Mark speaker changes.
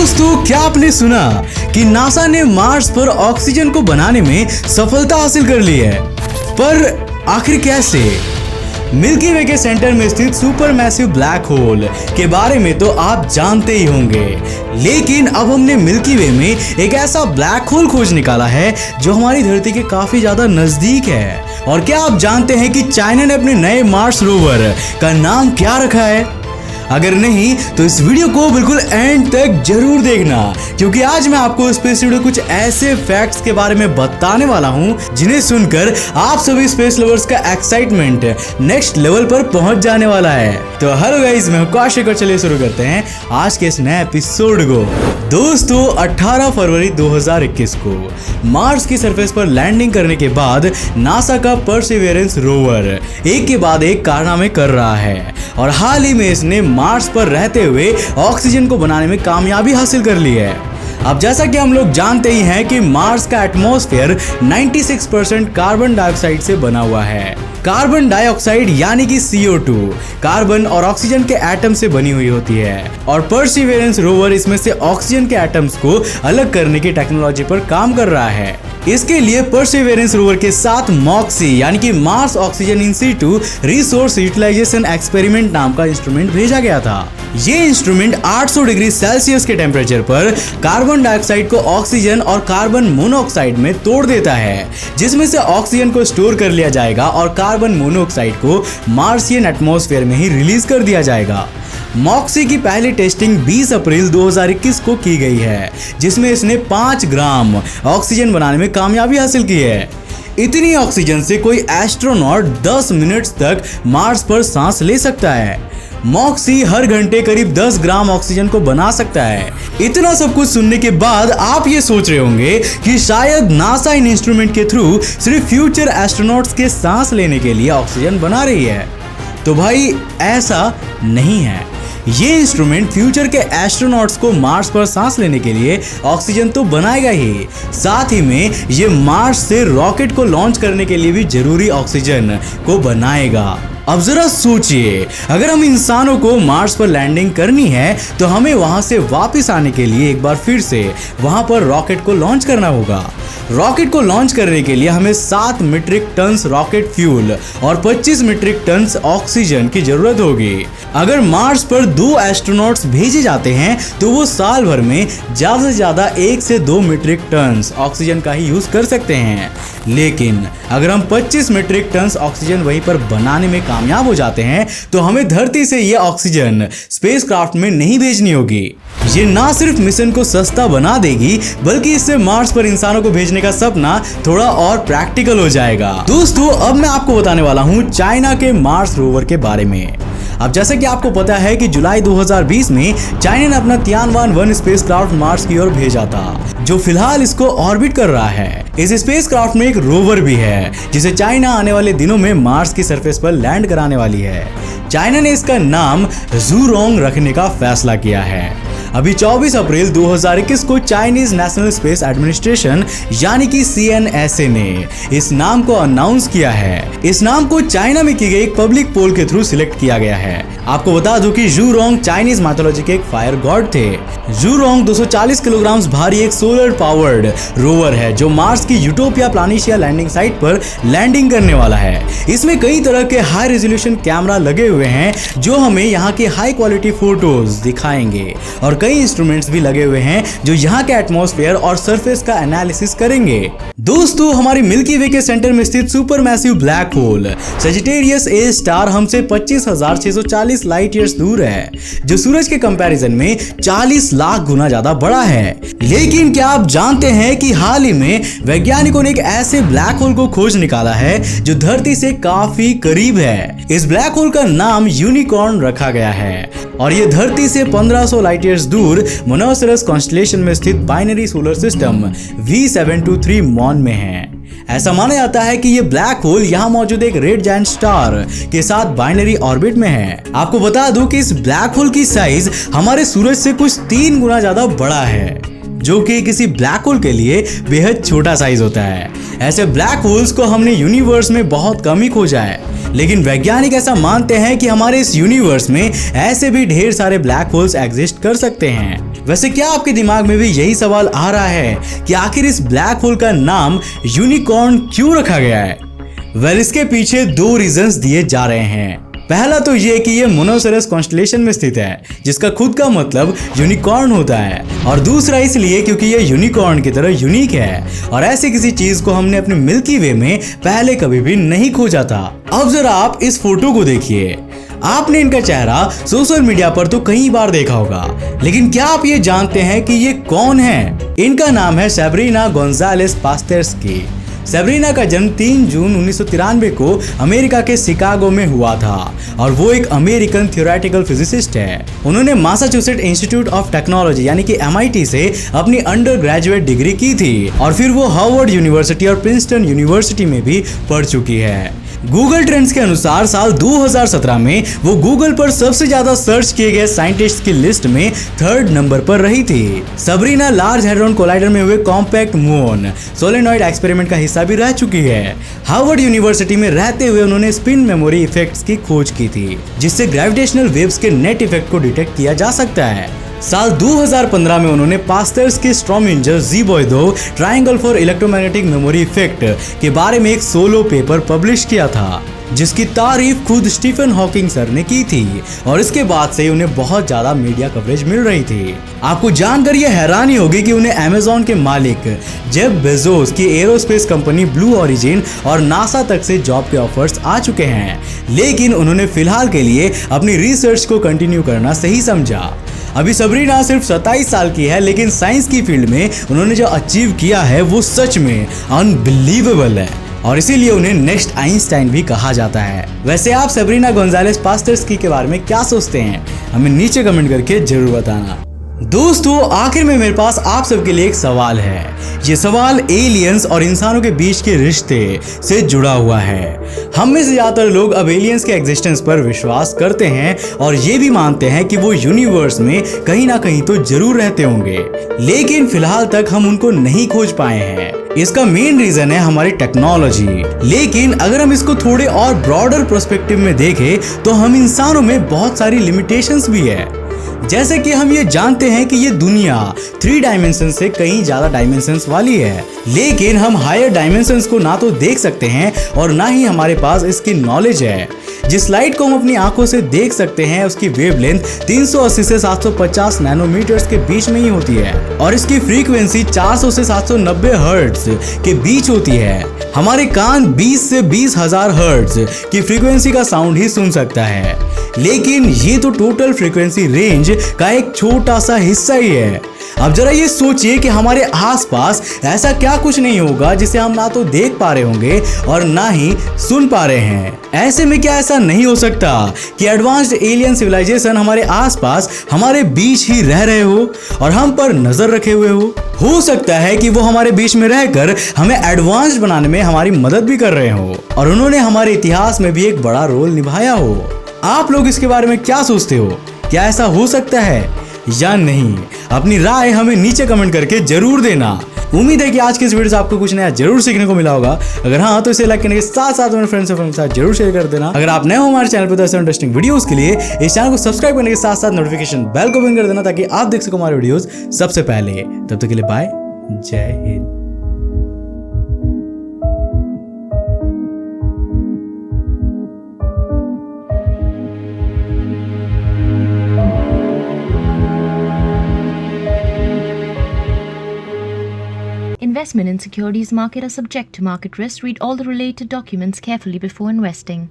Speaker 1: दोस्तों, क्या आपने सुना कि नासा ने मार्स पर ऑक्सीजन को बनाने में सफलता हासिल कर ली है? पर आखिर कैसे? मिल्की वे के सेंटर में स्थित सुपर मैसिव ब्लैक होल के बारे में तो आप जानते ही होंगे, लेकिन अब हमने मिल्की वे में एक ऐसा ब्लैक होल खोज निकाला है जो हमारी धरती के काफी ज्यादा नजदीक है। और क्या आप जानते हैं कि चाइना ने अपने नए मार्स रोवर का नाम क्या रखा है? अगर नहीं तो इस वीडियो को बिल्कुल एंड तक जरूर देखना, क्योंकि आज मैं आपको स्पेस से जुड़े कुछ ऐसे फैक्ट्स के बारे में बताने वाला हूं जिन्हें सुनकर आप सभी स्पेस लवर्स का एक्साइटमेंट नेक्स्ट लेवल पर पहुंच जाने वाला है। तो हेलो गाइस, मैं कौशिक और चलिए शुरू करते हैं आज के इस नए एपिसोड को। दोस्तों, 18 फरवरी 2021 को मार्स की सरफेस पर लैंडिंग करने के बाद नासा का परसिवियरेंस रोवर एक के बाद एक कारनामे कर रहा है और हाल ही में इसने मार्स पर रहते हुए ऑक्सीजन को बनाने में कामयाबी हासिल कर ली है। अब जैसा कि हम लोग जानते ही हैं कि मार्स का एटमॉस्फेयर 96% कार्बन डाइऑक्साइड से बना हुआ है। कार्बन डाइऑक्साइड यानी कि CO2 कार्बन और ऑक्सीजन के एटम से बनी हुई होती है और परसिवियरेंस रोवर इसमें से ऑक्सीजन के एटम्स को अलग करने की टेक्नोलॉजी पर काम कर रहा है। इसके लिए परसिवियरेंस रोवर के साथ मॉक्सी यानी कि Mars oxygen in situ resource utilisation experiment नाम का इंस्ट्रूमेंट भेजा गया था। ये इंस्ट्रूमेंट 800 डिग्री सेल्सियस के टेम्परेचर पर कार्बन डाइऑक्साइड को ऑक्सीजन और कार्बन मोनोऑक्साइड में तोड़ देता है, जिसमें से ऑक्सीजन को स्टोर कर लिया जाएगा और कार्बन मोनोऑक्साइड को मार्सियन एटमॉस्फेयर में ही रिलीज कर दिया जाएगा। मॉक्सी की पहली टेस्टिंग 20 अप्रैल 2021 को की गई है, जिसमें इसने 5 ग्राम ऑक्सीजन बनाने में कामयाबी हासिल की है। इतनी ऑक्सीजन से कोई एस्ट्रोनॉट 10 मिनट तक मार्स पर सांस ले सकता है। मॉक्सी हर घंटे करीब 10 ग्राम ऑक्सीजन को बना सकता है। इतना सब कुछ सुनने के बाद आप ये सोच रहे होंगे कि शायद नासा इन इंस्ट्रूमेंट के थ्रू सिर्फ फ्यूचर एस्ट्रोनॉट्स के सांस लेने के लिए ऑक्सीजन बना रही है। तो भाई, ऐसा नहीं है। ये इंस्ट्रूमेंट फ्यूचर के एस्ट्रोनॉट्स को मार्स पर सांस लेने के लिए ऑक्सीजन तो बनाएगा ही, साथ ही में ये मार्स से रॉकेट को लॉन्च करने के लिए भी जरूरी ऑक्सीजन को बनाएगा। अब जरा सोचिए, अगर हम इंसानों को मार्स पर लैंडिंग करनी है तो हमें वहां से वापस आने के लिए एक बार फिर से वहां पर रॉकेट को लॉन्च करना होगा। रॉकेट को लॉन्च करने के लिए हमें 7 मीट्रिक टन रॉकेट फ्यूल और 25 मीट्रिक टन ऑक्सीजन की जरूरत होगी। अगर मार्स पर 2 एस्ट्रोनॉट्स भेजे जाते हैं तो वो साल भर में ज्यादा से ज्यादा 1 से 2 मीट्रिक टन ऑक्सीजन का ही यूज कर सकते हैं, लेकिन अगर हम 25 मीट्रिक टन ऑक्सीजन वहीं पर बनाने में कामयाब हो जाते हैं तो हमें धरती से ये ऑक्सीजन स्पेसक्राफ्ट में नहीं भेजनी होगी। ये ना सिर्फ मिशन को सस्ता बना देगी, बल्कि इससे मार्स पर इंसानों को भेजने का सपना थोड़ा और प्रैक्टिकल हो जाएगा। दोस्तों, अब मैं आपको बताने वाला हूँ चाइना के मार्स रोवर के बारे में। अब जैसे कि आपको पता है कि जुलाई 2020 में चाइना ने अपना तियानवान-1 स्पेसक्राफ्ट मार्स की ओर भेजा था, जो फिलहाल इसको ऑर्बिट कर रहा है। इस स्पेसक्राफ्ट में एक रोवर भी है जिसे चाइना आने वाले दिनों में मार्स की सरफेस पर लैंड कराने वाली है। चाइना ने इसका नाम ज़ूरोंग रखने का फैसला किया है। अभी 24 अप्रैल 2021 को चाइनीज नेशनल स्पेस एडमिनिस्ट्रेशन यानी कि CNSA ने इस नाम को अनाउंस किया है। इस नाम को चाइना में की गई एक पब्लिक पोल के थ्रू सिलेक्ट किया गया है। आपको बता दूं कि ज़ूरोंग चाइनीज माइथोलॉजी के एक फायर गॉड थे। ज़ूरोंग 240 किलोग्राम भारी एक सोलर पावर्ड रोवर है जो मार्स की यूटोपिया प्लानिशिया लैंडिंग साइट पर लैंडिंग करने वाला है। इसमें कई तरह के हाई रेजोल्यूशन कैमरा लगे हुए हैं जो हमें यहाँ के हाई क्वालिटी फोटोज दिखाएंगे और कई इंस्ट्रूमेंट्स भी लगे हुए हैं जो यहाँ के एटमॉस्फेयर और सरफेस का एनालिसिस करेंगे। दोस्तों, हमारी मिल्की वे के सेंटर में स्थित super massive black hole Sagittarius A star हमसे 25,640 लाइट ईयर्स दूर है, जो सूरज के कंपैरिजन में 40 लाख गुना ज्यादा बड़ा है। लेकिन क्या आप जानते हैं कि हाल ही में वैज्ञानिकों ने एक ऐसे ब्लैक होल को खोज निकाला है जो धरती से काफी करीब है। इस ब्लैक होल का नाम यूनिकॉर्न रखा गया है और ये धरती से 1500 लाइट ईयर्स दूर मोनोसेरस कॉन्स्टेलेशन में स्थित बाइनरी सोलर सिस्टम V723 मॉन में है। ऐसा माना जाता है कि ये ब्लैक होल यहाँ मौजूद एक रेड जायंट स्टार के साथ बाइनरी ऑर्बिट में है। आपको बता दूं कि इस ब्लैक होल की साइज हमारे सूरज से कुछ 3 गुना ज्यादा बड़ा है, जो कि किसी ब्लैक होल के लिए बेहद छोटा साइज होता है। ऐसे ब्लैक होल्स को हमने यूनिवर्स में बहुत कम ही खोजा है, लेकिन वैज्ञानिक ऐसा मानते हैं कि हमारे इस यूनिवर्स में ऐसे भी ढेर सारे ब्लैक होल्स एग्जिस्ट कर सकते हैं। वैसे क्या आपके दिमाग में भी यही सवाल आ रहा है कि आखिर इस ब्लैक होल का नाम यूनिकॉर्न क्यों रखा गया है? वेल, इसके पीछे दो रीजंस दिए जा रहे हैं। पहला तो ये कि ये मोनोसेरस कॉन्स्टेलेशन में स्थित है, जिसका खुद का मतलब यूनिकॉर्न होता है, और दूसरा इसलिए क्योंकि ये यूनिकॉर्न की तरह यूनिक है और ऐसी किसी चीज को हमने अपने मिल्की वे में पहले कभी भी नहीं खोजा था। अब जरा आप इस फोटो को देखिए। आपने इनका चेहरा सोशल मीडिया पर तो कई बार देखा होगा, लेकिन क्या आप ये जानते हैं कि ये कौन है? इनका नाम है सेब्रिना गोंजालेस पास्टेर्स्की। सेब्रिना का जन्म 3 जून 1993 को अमेरिका के शिकागो में हुआ था और वो एक अमेरिकन थ्योरेटिकल फिजिसिस्ट है। उन्होंने मैसाचुसेट्स इंस्टीट्यूट ऑफ टेक्नोलॉजी यानी कि MIT से अपनी अंडर ग्रेजुएट डिग्री की थी और फिर वो हार्वर्ड यूनिवर्सिटी और प्रिंसटन यूनिवर्सिटी में भी पढ़ चुकी है। गूगल ट्रेंड्स के अनुसार साल 2017 में वो गूगल पर सबसे ज्यादा सर्च किए गए साइंटिस्ट की लिस्ट में 3rd नंबर पर रही थी। सबरीना लार्ज हैड्रॉन कोलाइडर में हुए कॉम्पैक्ट मून सोलेनॉइड एक्सपेरिमेंट का हिस्सा भी रह चुकी है। हार्वर्ड यूनिवर्सिटी में रहते हुए उन्होंने स्पिन मेमोरी इफेक्ट्स की खोज की थी, जिससे ग्रेविटेशनल वेव्स के नेट इफेक्ट को डिटेक्ट किया जा सकता है। साल 2015 में उन्होंने पास्टर्स के स्ट्रॉमिंजर Z-Boy-2 triangle for electromagnetic memory effect के बारे में एक सोलो पेपर पब्लिश किया था, जिसकी तारीफ खुद स्टीफन हॉकिंग सर ने की थी और इसके बाद से उन्हें बहुत ज्यादा मीडिया कवरेज मिल रही थी। आपको जानकर यह हैरानी होगी कि उन्हें अमेज़न के मालिक जेफ बेजोस की एरोस्पेस कंपनी ब्लू ओरिजिन और नासा तक से जॉब के ऑफर्स आ चुके हैं, लेकिन उन्होंने फिलहाल के लिए अपनी रिसर्च को कंटिन्यू करना सही समझा। अभी सबरीना सिर्फ 27 साल की है, लेकिन साइंस की फील्ड में उन्होंने जो अचीव किया है वो सच में अनबिलीवेबल है और इसीलिए उन्हें नेक्स्ट आइंस्टाइन भी कहा जाता है। वैसे आप सबरीना गोंजालेस पास्टेर्स्की के बारे में क्या सोचते हैं? हमें नीचे कमेंट करके जरूर बताना। दोस्तों, आखिर में मेरे पास आप सबके लिए एक सवाल है। ये सवाल एलियंस और इंसानों के बीच के रिश्ते से जुड़ा हुआ है। हम में से ज्यादातर लोग अब एलियंस के एग्जिस्टेंस पर विश्वास करते हैं और ये भी मानते हैं कि वो यूनिवर्स में कहीं ना कहीं तो जरूर रहते होंगे, लेकिन फिलहाल तक हम उनको नहीं खोज पाए हैं। इसका मेन रीजन है हमारी टेक्नोलॉजी। लेकिन अगर हम इसको थोड़े और ब्रॉडर पर्सपेक्टिव में देखें तो हम इंसानों में बहुत सारी लिमिटेशंस भी है। जैसे कि हम ये जानते हैं कि ये दुनिया 3 डायमेंशन से कहीं ज्यादा डायमेंशंस वाली है, लेकिन हम हायर डायमेंशंस को ना तो देख सकते हैं और ना ही हमारे पास इसकी नॉलेज है। जिस लाइट को हम अपनी आंखों से देख सकते हैं उसकी वेवलेंथ 380 से 750 नैनोमीटर्स के बीच में ही होती है और इसकी फ्रीक्वेंसी 400 से 790 हर्ट्ज के बीच होती है। हमारे कान 20 से 20,000 हर्ट्ज की फ्रीक्वेंसी का साउंड ही सुन सकता है, लेकिन ये तो टोटल फ्रीक्वेंसी रेंज का एक छोटा सा हिस्सा ही है। अब जरा ये सोचिए कि हमारे आसपास ऐसा क्या कुछ नहीं होगा जिसे हम ना तो देख पा रहे होंगे और ना ही सुन पा रहे हैं। ऐसे में क्या ऐसा नहीं हो सकता कि एडवांस्ड एलियन सिविलाइजेशन हमारे आसपास हमारे बीच ही रह रहे हो और हम पर नजर रखे हुए हो सकता है कि वो हमारे बीच में रहकर हमें एडवांस्ड बनाने में हमारी मदद भी कर रहे हो और उन्होंने हमारे इतिहास में भी एक बड़ा रोल निभाया हो। आप लोग इसके बारे में क्या सोचते हो? क्या ऐसा हो सकता है या नहीं? अपनी राय हमें नीचे कमेंट करके जरूर देना। उम्मीद है कि आज के इस वीडियो से आपको कुछ नया जरूर सीखने को मिला होगा। अगर हाँ तो इसे लाइक करने के साथ साथ अपने फ्रेंड्स के साथ जरूर शेयर कर देना। अगर आप नए हो हमारे चैनल पर तो ऐसे इंटरेस्टिंग वीडियोस के लिए इस चैनल को सब्सक्राइब करने के साथ साथ नोटिफिकेशन बेल को बंद कर देना ताकि आप देख सको हमारे वीडियोस सबसे पहले। तब तक के लिए बाय, जय Hind.
Speaker 2: Investment in securities market are subject to market risk. Read all the related documents carefully before investing.